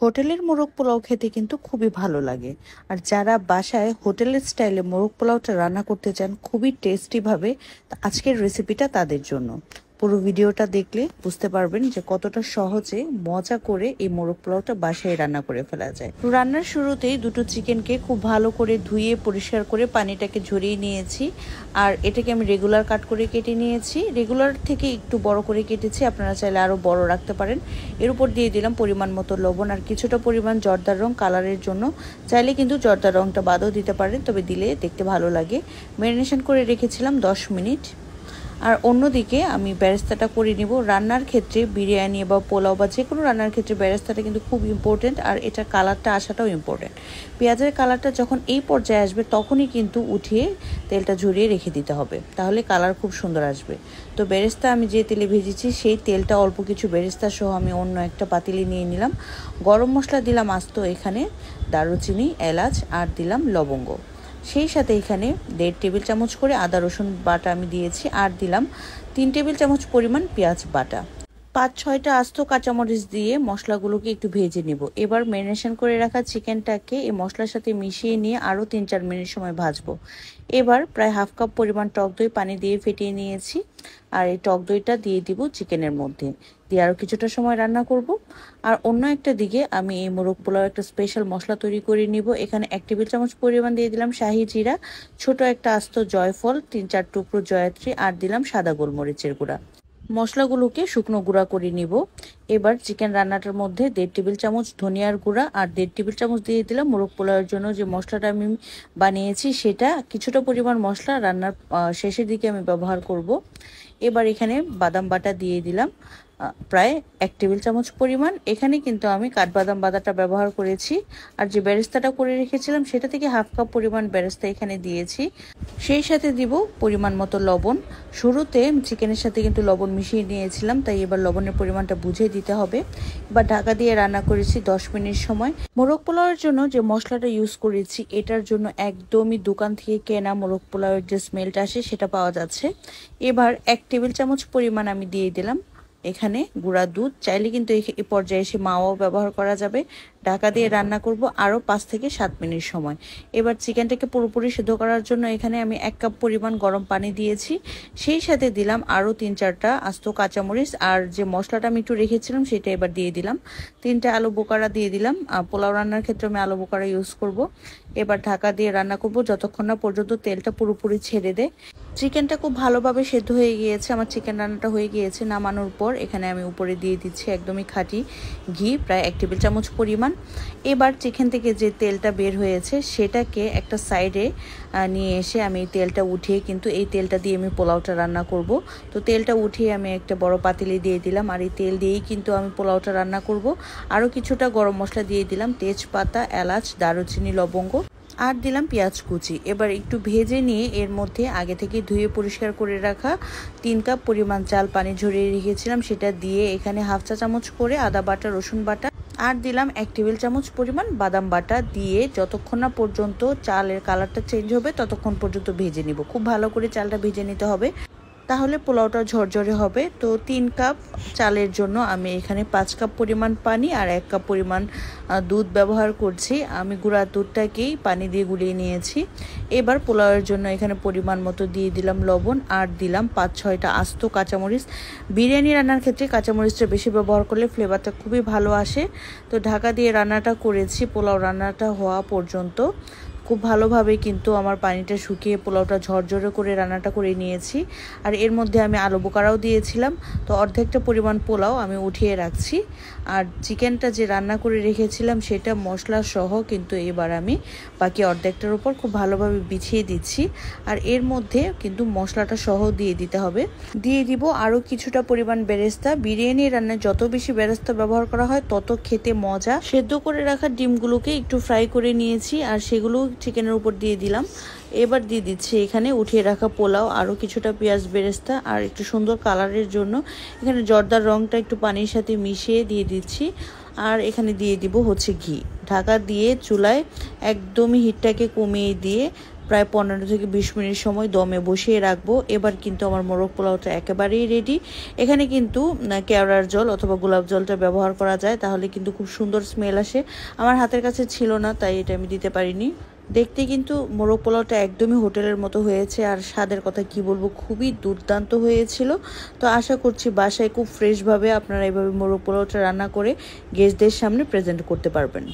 হোটেলের মোরগ পোলাও খেতে কিন্তু খুবই ভালো লাগে। আর যারা বাসায় হোটেলের স্টাইলে মোরগ পোলাওটা রান্না করতে চান খুবই টেস্টিভাবে, আজকের রেসিপিটা তাদের জন্য। পুরো ভিডিওটা দেখলে বুঝতে পারবেন যে কতটা সহজে মজা করে এই মোরগ পোলাওটা বাসায় রান্না করে ফেলা যায়। তো রান্নার শুরুতেই দুটো চিকেনকে খুব ভালো করে ধুয়ে পরিষ্কার করে পানিটাকে ঝরিয়ে নিয়েছি। আর এটাকে আমি রেগুলার কাট করে কেটে নিয়েছি, রেগুলার থেকে একটু বড় করে কেটেছি, আপনারা চাইলে আরও বড় রাখতে পারেন। এর উপর দিয়ে দিলাম পরিমাণ মতো লবণ আর কিছুটা পরিমাণ জর্দার রং কালারের জন্য। চাইলে কিন্তু জর্দার রংটা বাদও দিতে পারেন, তবে দিলে দেখতে ভালো লাগে। ম্যারিনেশন করে রেখেছিলাম 10 মিনিট। আর অন্যদিকে আমি বেরেস্তাটা করে নিব। রান্নার ক্ষেত্রে বিরিয়ানি বা পোলাও বা যে কোনো রান্নার ক্ষেত্রে বেরেস্তাটা কিন্তু খুব ইম্পর্টেন্ট, আর এটা কালারটা আসাটাও ইম্পর্টেন্ট। পেঁয়াজের কালারটা যখন এই পর্যায়ে আসবে তখনই কিন্তু উঠিয়ে তেলটা ঝরিয়ে রেখে দিতে হবে, তাহলে কালার খুব সুন্দর আসবে। তো বেরেস্তা আমি যে তেলে ভেজেছি সেই তেলটা অল্প কিছু বেরেস্তা সহ আমি অন্য একটা পাতিলে নিয়ে নিলাম। গরম মশলা দিলাম আস্ত, এখানে দারুচিনি, এলাচ আর দিলাম লবঙ্গ। সেই সাথে এখানে 1.5 টেবিল চামচ করে আদা রসুন বাটা আমি দিয়েছি, আর দিলাম 3 টেবিল চামচ পরিমাণ পেঁয়াজ বাটা। 5-6টা আস্ত কাঁচামরিচ দিয়ে মশলাগুলোকে একটু ভেজে নেব। এবার ম্যারিনেশন করে রাখা চিকেনটাকে এই মশলার সাথে মিশিয়ে নিয়ে আরও 3-4 মিনিট সময় ভাজবো। এবার প্রায় হাফ কাপ পরিমাণ টক দই পানি দিয়ে ফেটিয়ে নিয়েছি, আর এই টক দইটা দিয়ে দিব চিকেনের মধ্যে, দিয়ে আরও কিছুটা সময় রান্না করব। আর অন্য একটা দিকে আমি এই মোরগ পোলাও একটা স্পেশাল মশলা তৈরি করে নিব। এখানে 1 টেবিল চামচ পরিমাণ দিয়ে দিলাম শাহি জিরা, ছোট একটা আস্ত জয়ফল, 3-4 টুকরো জয়ত্রী, আর দিলাম সাদা গোলমরিচের গুঁড়া। মশলাগুলোকে শুকনো গুঁড়া করে নিব। এবার চিকেন রান্নাটার মধ্যে 1.5 টেবিল চামচ ধনিয়ার গুঁড়া আর 1.5 টেবিল চামচ দিয়ে দিলাম মোরগ পোলাওয়ের জন্য যে মশলাটা আমি বানিয়েছি সেটা। কিছুটা পরিমাণ মশলা রান্নার শেষের দিকে আমি ব্যবহার করব। এবার এখানে বাদাম বাটা দিয়ে দিলাম প্রায় 1 টেবিল চামচ পরিমাণ। এখানে কিন্তু আমি কাঠবাদাম বাটাটা ব্যবহার করেছি। আর যে বেরেস্তাটা করে রেখেছিলাম সেটা থেকে হাফ কাপ পরিমাণ বেরেস্তা এখানে দিয়েছি। সেই সাথে দিব পরিমাণ মতো লবণ। শুরুতে চিকেনের সাথে কিন্তু লবণ মিশিয়ে নিয়েছিলাম, তাই এবার লবণের পরিমাণটা বুঝে দিতে হবে। এবার ঢাকা দিয়ে রান্না করেছি 10 মিনিট সময়। মোরগ পোলাওয়ের জন্য যে মশলাটা ইউজ করেছি এটার জন্য একদমই দোকান থেকে কেনা মোরগ পোলাওয়ের যে স্মেলটা আসে সেটা পাওয়া যাচ্ছে। এবার 1 টেবিল চামচ পরিমাণ আমি দিয়ে দিলাম এখানে গুঁড়া দুধ, চাইলে কিন্তু এই পর্যায়ে এসে মাওয়াও ব্যবহার করা যাবে। ঢাকা দিয়ে রান্না করব আরও 5 থেকে 7 মিনিট সময়। এবার চিকেনটাকে পুরোপুরি সিদ্ধ করার জন্য এখানে আমি 1 কাপ পরিমাণ গরম পানি দিয়েছি। সেই সাথে দিলাম আরও 3-4টা আস্ত কাঁচামরিচ, আর যে মশলাটা আমি একটু রেখেছিলাম সেটা এবার দিয়ে দিলাম। 3টা আলু বোকারা দিয়ে দিলাম। পোলাও রান্নার ক্ষেত্রে আমি আলু বোকারা ইউজ করব। এবার ঢাকা দিয়ে রান্না করব যতক্ষণ না পর্যন্ত তেলটা পুরোপুরি ছেড়ে দেয়। চিকেনটা খুব ভালোভাবে সেদ্ধ হয়ে গিয়েছে, আমার চিকেন রান্নাটা হয়ে গিয়েছে। নামানোর পর এখানে আমি উপরে দিয়ে দিচ্ছি একদমই খাঁটি ঘি, প্রায় 1 টেবিল চামচ পরিমাণ। এবার চিকেন থেকে যে তেলটা বের হয়েছে সেটাকে একটা সাইডে নিয়ে এসে আমি এই তেলটা উঠিয়ে কিন্তু এই তেলটা দিয়ে আমি পোলাওটা রান্না করব। তো তেলটা উঠিয়ে আমি একটা বড় পাতিলে দিয়ে দিলাম, আর এই তেল দিয়েই কিন্তু আমি পোলাওটা রান্না করব। আরও কিছুটা গরম মশলা দিয়ে দিলাম, তেজপাতা, এলাচ, দারুচিনি, লবঙ্গ, আর দিলাম পেঁয়াজ কুচি। এবার একটু ভেজে নিয়ে এর মধ্যে আগে থেকে ধুয়ে পরিষ্কার করে রাখা 3 কাপ পরিমাণ চাল পানি ঝরিয়ে রেখেছিলাম সেটা দিয়ে এখানে হাফ চা চামচ করে আদা বাটা, রসুন বাটা, আর দিলাম 1 টেবিল চামচ পরিমাণ বাদাম বাটা দিয়ে যতক্ষণ না পর্যন্ত চালের কালারটা চেঞ্জ হবে ততক্ষণ পর্যন্ত ভেজে নিব। খুব ভালো করে চালটা ভেজে নিতে হবে, তাহলে পোলাওটা ঝরঝরে হবে। তো 3 কাপ চালের জন্য আমি এখানে 5 কাপ পরিমাণ পানি আর 1 কাপ পরিমাণ দুধ ব্যবহার করছি। আমি গুঁড়া দুধটাকেই পানি দিয়ে গুলিয়ে নিয়েছি। এবার পোলাওয়ের জন্য এখানে পরিমাণ মতো দিয়ে দিলাম লবণ, আর দিলাম 5-6টা আস্ত কাঁচামরিচ। বিরিয়ানি রান্নার ক্ষেত্রে কাঁচামরিচটা বেশি ব্যবহার করলে ফ্লেভারটা খুবই ভালো আসে। তো ঢাকা দিয়ে রান্নাটা করেছি পোলাও রান্নাটা হওয়া পর্যন্ত। খুব ভালোভাবে কিন্তু আমার পানিটা শুকিয়ে পোলাওটা ঝরঝরে করে রান্নাটা করে নিয়েছি। আর এর মধ্যে আমি আলু বোকারাও দিয়েছিলাম। তো অর্ধেকটা পরিমাণ পোলাও আমি উঠিয়ে রাখছি। আর চিকেনটা যে রান্না করে রেখেছিলাম সেটা মশলা সহ কিন্তু এবার আমি বাকি অর্ধেকটার উপর খুব ভালোভাবে বিছিয়ে দিচ্ছি। আর এর মধ্যে কিন্তু মশলাটা সহ দিয়ে দিতে হবে। দিয়ে দিব আরও কিছুটা পরিমাণ বেরেস্তা। বিরিয়ানি রান্নায় যত বেশি বেরেস্তা ব্যবহার করা হয় তত খেতে মজা। সেদ্ধ করে রাখা ডিমগুলোকে একটু ফ্রাই করে নিয়েছি আর সেগুলো চিকেনের উপর দিয়ে দিলাম। এবার দিয়ে দিচ্ছি এখানে উঠিয়ে রাখা পোলাও, আরও কিছুটা পেঁয়াজ বেরেস্তা, আর একটু সুন্দর কালারের জন্য এখানে জর্দার রংটা একটু পানির সাথে মিশিয়ে দিয়ে দিচ্ছি। আর এখানে দিয়ে দিব ঘি। ঢাকা দিয়ে চুলায় একদমই হিটটাকে কমিয়ে দিয়ে প্রায় 15 থেকে 20 মিনিট সময় দমে বসিয়ে রাখবো। এবার কিন্তু আমার মোরগ পোলাওটা একেবারেই রেডি। এখানে কিন্তু কেওড়ার জল অথবা গোলাপ জলটা ব্যবহার করা যায়, তাহলে কিন্তু খুব সুন্দর স্মেল আসে। আমার হাতের কাছে ছিল না, তাই এটা আমি দিতে পারিনি। দেখতে কিন্তু মোরগ পোলাওটা একদমই হোটেলের মতো হয়েছে, আর স্বাদের কথা কি বলবো, খুবই দুর্দান্ত হয়েছিল। তো আশা করছি বাসায় খুব ফ্রেশভাবে আপনারা এভাবে মোরগ পোলাওটা রান্না করে গেস্টদের সামনে প্রেজেন্ট করতে পারবেন।